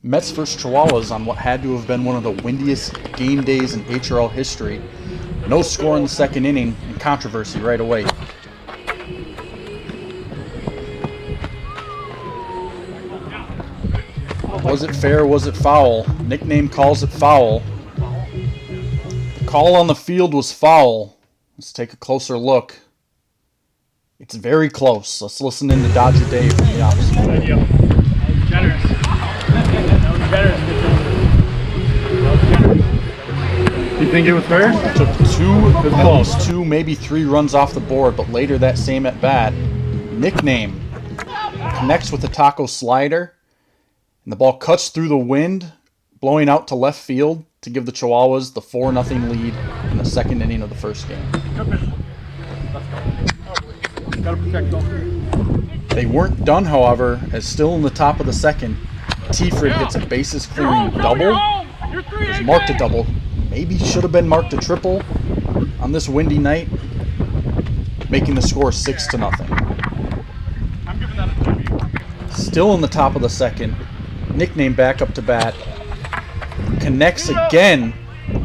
Mets vs. Chihuahuas on what had to have been one of the windiest game days in HRL history. No score in the second inning and controversy right away. Was it fair? Was it foul? Nickname calls it foul. The call on the field was foul. Let's take a closer look. It's very close. Let's listen in to Dodger Dave from the opposite. Generous. You think it was fair? Took two, maybe three runs off the board, but later that same at bat, Nickname connects with the taco slider, and the ball cuts through the wind, blowing out to left field to give the Chihuahuas the 4-0 lead in the second inning of the first game. They weren't done, however, as still in the top of the second, Tifrid hits a bases clearing double. It was marked a double. Maybe should have been marked a triple on this windy night, making the score 6-0. Still in the top of the second, Nickname back up to bat, connects again.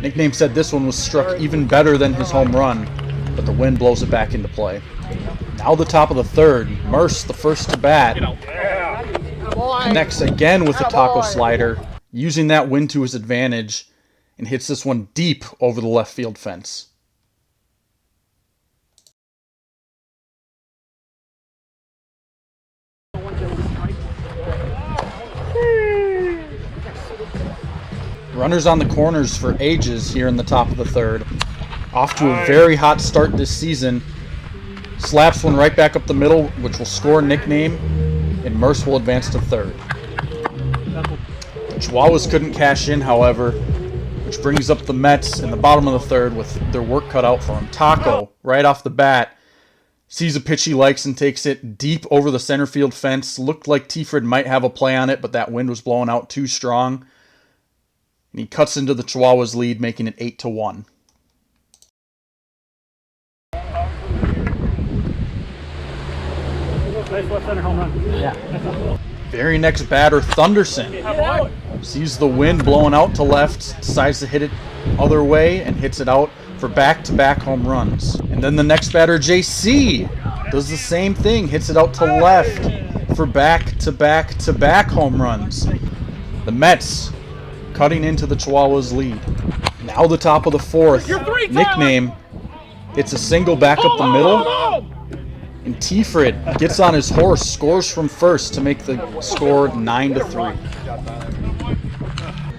Nickname said this one was struck even better than his home run, but the wind blows it back into play. Now the top of the third, Merce, the first to bat, connects again with the taco slider, using that wind to his advantage, and hits this one deep over the left field fence. Runners on the corners for ages here in the top of the third. Off to a very hot start this season. Slaps one right back up the middle, which will score Nickname, and Merce will advance to third. The Chihuahuas couldn't cash in, however, which brings up the Mets in the bottom of the third with their work cut out for them. Taco, right off the bat, sees a pitch he likes and takes it deep over the center field fence. Looked like Tifrid might have a play on it, but that wind was blowing out too strong. And he cuts into the Chihuahuas' lead, making it 8-1. Nice left center home run. Yeah. Very next batter, Thunderson, sees the wind blowing out to left, decides to hit it other way, and hits it out for back-to-back home runs. And then the next batter, JC, does the same thing, hits it out to left for back-to-back home runs. The Mets cutting into the Chihuahuas' lead. Now the top of the fourth, Nickname hits a single back up the middle, and Tifrid gets on his horse, scores from first to make the score 9-3.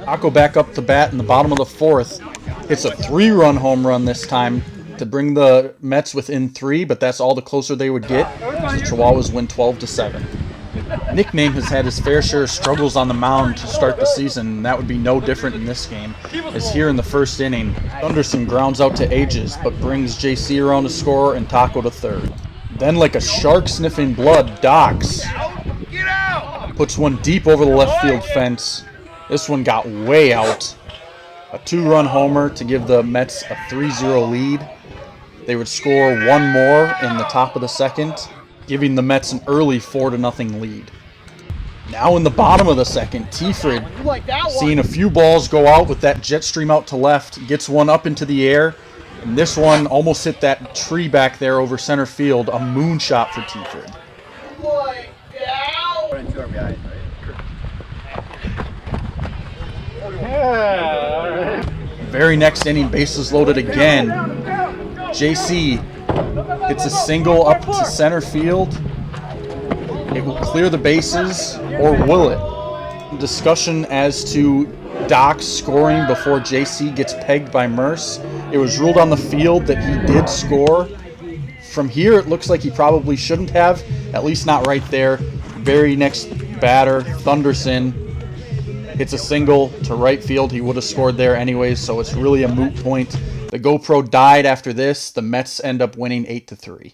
Taco back up to bat in the bottom of the fourth, hits a 3-run home run this time to bring the Mets within 3, but that's all the closer they would get, as the Chihuahuas win 12-7. Nickname has had his fair share of struggles on the mound to start the season, and that would be no different in this game, as here in the first inning, Thunderson grounds out to Ages, but brings JC around to score and Taco to third. Then, like a shark sniffing blood, Docs puts one deep over the left field fence. This one got way out. A 2-run homer to give the Mets a 3-0 lead. They would score one more in the top of the second, giving the Mets an early 4-0 lead. Now in the bottom of the second, Tifrid, seeing a few balls go out with that jet stream out to left, gets one up into the air, and this one almost hit that tree back there over center field, a moonshot for Tifrid. Very next inning, bases loaded again. JC hits a single up to center field. It will clear the bases, or will it? Discussion as to Doc scoring before JC gets pegged by Merce. It was ruled on the field that he did score. From here, it looks like he probably shouldn't have, at least not right there. Very next batter, Thunderson, hits a single to right field. He would have scored there anyways, so it's really a moot point. The GoPro died after this. The Mets end up winning 8-3.